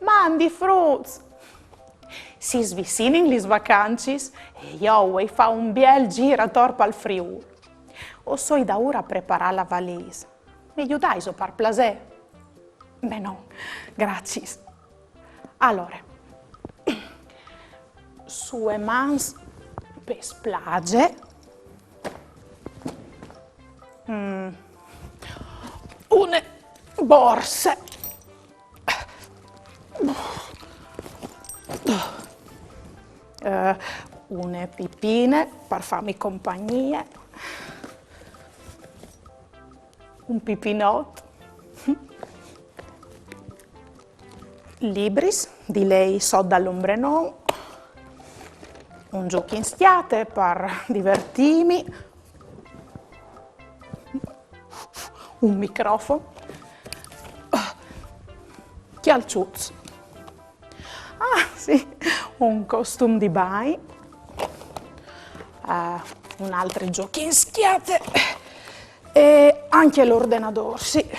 Mandi fruits! Si svicinin le vacanze e io vuoi fare un bel giro attorno al Friuli. O so da ora a preparare la valise. Mi aiutai so per piacere? Beh no, grazie. Allora, sue mans per splage, une borse, une pipine per farmi compagnia, un pipinotto, libris di lei so dall'ombrenon, un gioco in stiate per divertirmi, un microfono, chialciuzzo. Ah sì, un costume di bagno, un altro gioco in schiate e anche l'ordinatore, sì.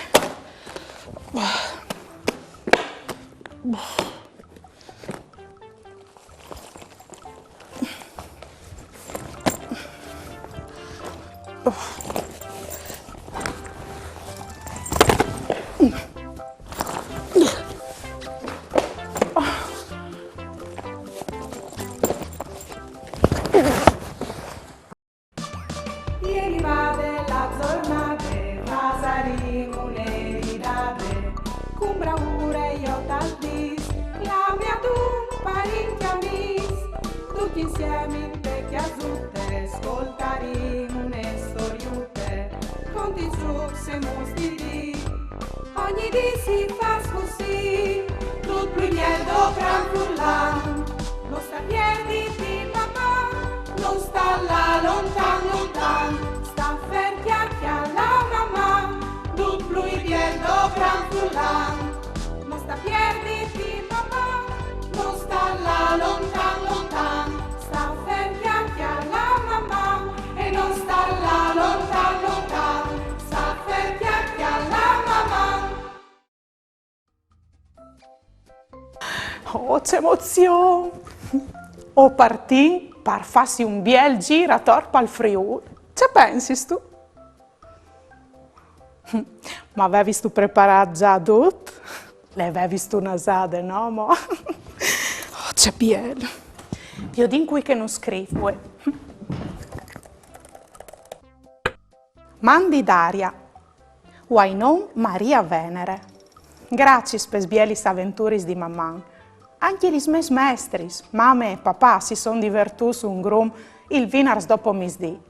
Ieri va della giornata, pasaremo un'eridate, con bravura io t'aldis, la mia tu parenti amis, tutti insieme in te chiasutte, ascoltaremo une storiute, conti su se mostri, ogni dì si fa così, tutto il miedo franfullan, non sta piedi di mamma, non sta là lontan lontan, sta ferchiacchi alla mamma, duplo i bieldo franfullan, non sta piedi di mamma, non sta là lontan lontan, sta ferchiacchi alla mamma, e non sta là lontan lontan, sta ferchiacchi alla mamma. Oh, c'è emozione! O partì per farsi un bel giro attorno al Friuli. Ci pensi tu? Ma avevi tu preparato già tutto? Le avevi tu nasate, no? Mo? Oh, c'è bello! Io dico qui che non scrivo. Mandi Daria, uai non Maria Venere. Grazie per sbieli avventuris di mamma. Anche gli miei maestri, mamma e papà, si sono divertiti su un grum il venerdì dopo misdì.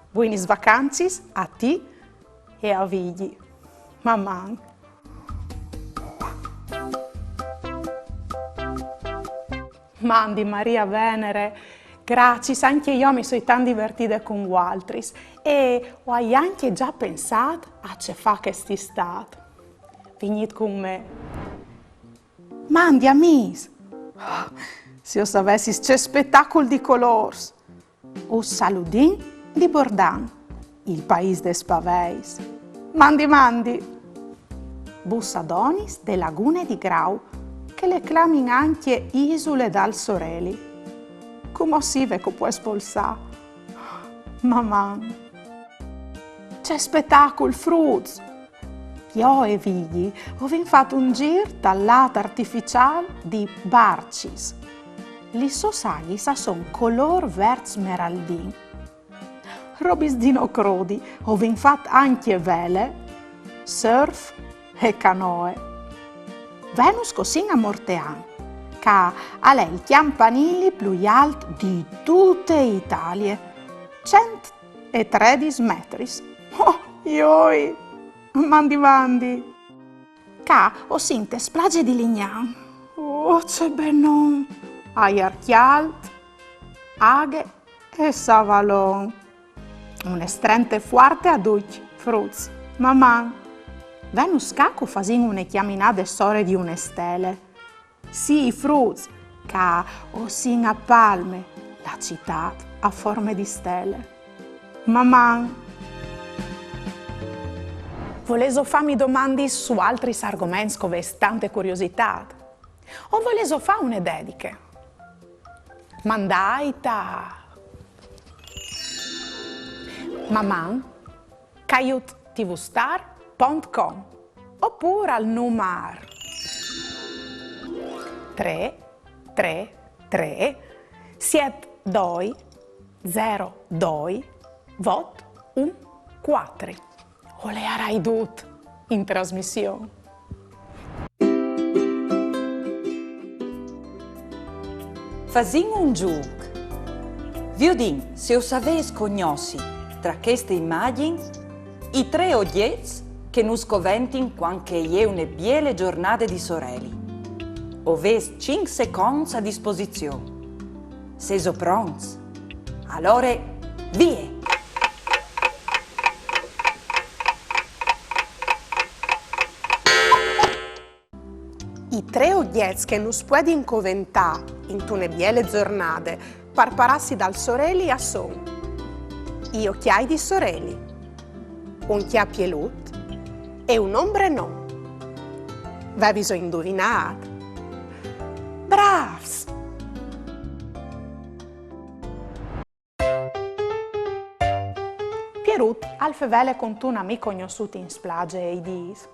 Buone vacanze a te e a Vigli. Mamma. Mandi Maria Venere, grazie, anche io mi sono tanto divertita con gli altri e ho anche già pensato a ce fa che sti stato. Venite con me. Mandi amis, se io sapessi c'è spettacolo di colori, o saludin di Bordan, il paese des paveis. Mandi, mandi, Bussadonis de lagune di Grau, che le clamin anche isole dal Soreli. Come si ve che può espulsare? Mamma, c'è spettacolo fruits. Io e Vigli abbiamo fatto un giro dal lato artificiale di Barcis. Le sue saghe sono color verde smeraldino. Robis Dino Crodi abbiamo fatto anche vele, surf e canoe. Venus così a Mortean, che ha il campanile più alto di tutta Italia, 113 metri. Oh, ioi! Mandi, mandi! Ca ho sinte splage di Lignan. Oh, c'è benon! Ai Archialt, Aghe e Savalon. Un estrente forte a duc, fruits. Mamma, Venus caco fasin une chiaminade sore di une stelle. Sì, fruits, ca o sin a palme, la città a forme di stelle. Maman, volevo farmi domande su altri argomenti con tante curiosità? O volevo fare une dediche? Mandaita maman caiutvstar.com oppure al numero 333 72 02 vot 14. O le arai dut in trasmissione. Fasin un giuc. Viodin, se o saves cognossi tra queste immagini i tre oggetti che nus coventin quanche è une biele giornate di sorelli. Oves 5 secondi a disposizione. Seso pronti? Allora, vie! I tre oggetti che non puoi incoventare in tune biele giornate per pararsi dal sorelli a son gli occhiai di sorelli, un chiapielut e un ombrenon. Va bisogna indovinare. Bravs! Pierut al fevele con un amico conosciuto in splage e dis: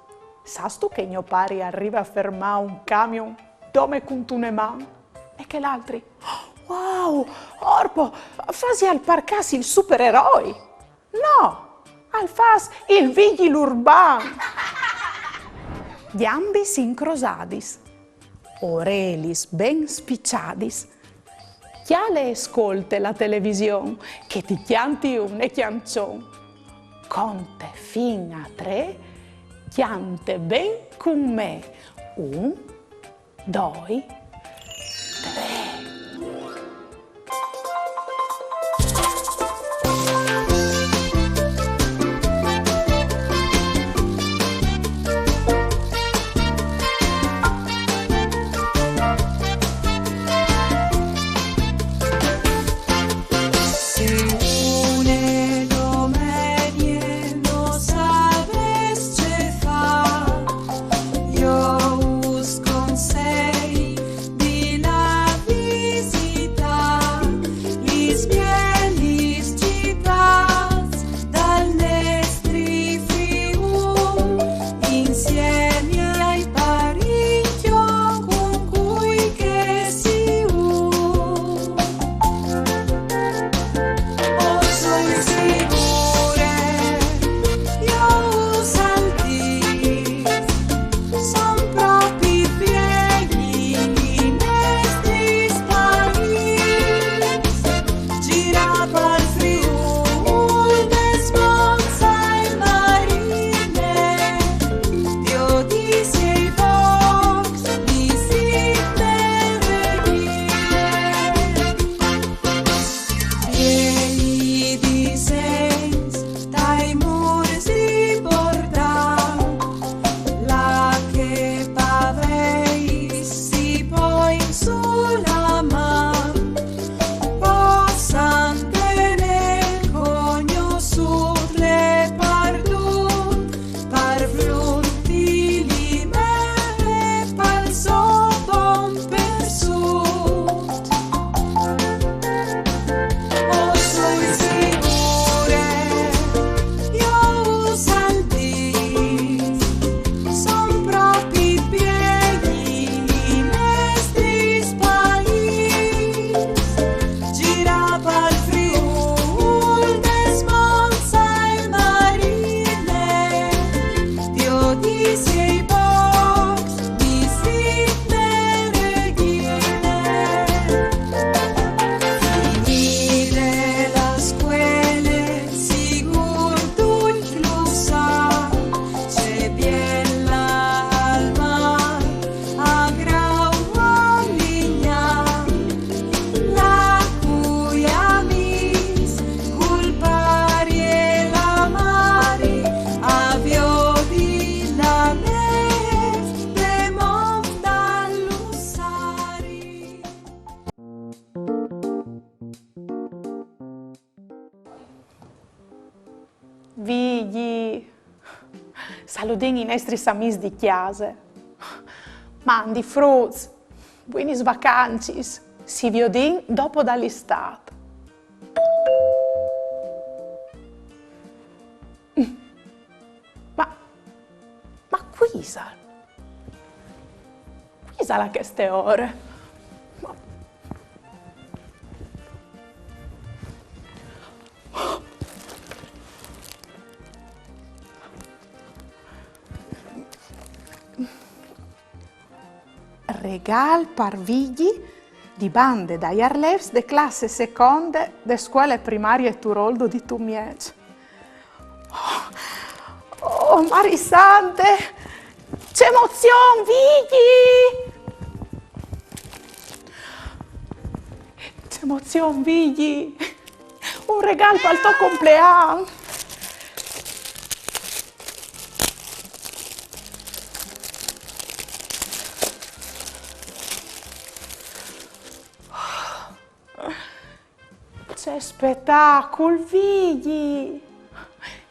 Sas tu che mio pari arriva a fermare un camion dove con une man? E che l'altri: Wow, Orpo, fasi al parcassi il supereroi! No, al fas il vigil urban! Gli ambi sincrosadis, orelis ben spicciadis. Chiale ascolte la televisione, che ti chianti un e chiancion. Conte fin a 3, chiante ben con me. 1, 2, 3. Vigli, saludin i nostri amis di chiesa, mandi frutti, buoni vacanze, si vedin dopo dall'estate. Ma quisa a queste ore? Regal parvigli di bande da Jarlevs de classe seconde de scuole primarie Turoldo di Tumiec. Oh, Marisante, c'è emozione, Vigli! C'è emozione, Vigli! Un regalo per il tuo compleanno! C'è spettacolo, Vigli!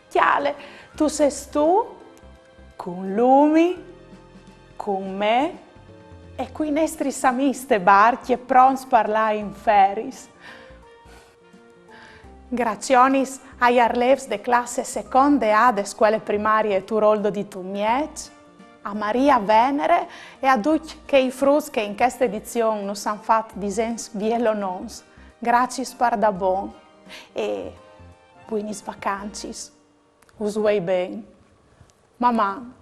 Chiale, tu sei tu, con Lumi, con me e con i nostri samiste barchi pronti parlare in feris. Grazionis a Jarlevs de classe seconde A de scuole primarie Turoldo di Tumiec, a Maria Venere e a tutti che i frutti che in questa edizione non hanno fatto disegni bielonons. Grazie per da bon e buone vacanze. Us vuoi bene. Mamma.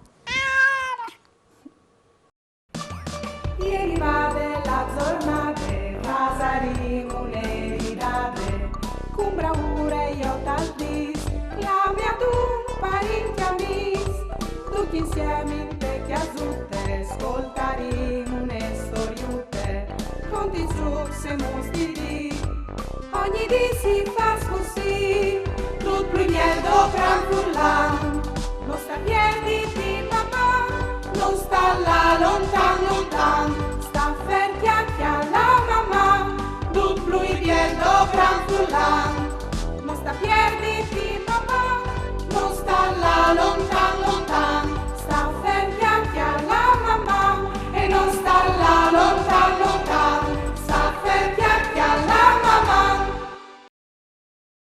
Ieri va della giornate, Vasarino un'eridate, con bravura io t'aldis, la mia tu parenti amis, tutti insieme in te chiasutte, ascoltarino une storiute, conti su se mostiri, ogni di si fa così, tutto primier do gran furlan, non sta piedi di mamma, non sta là,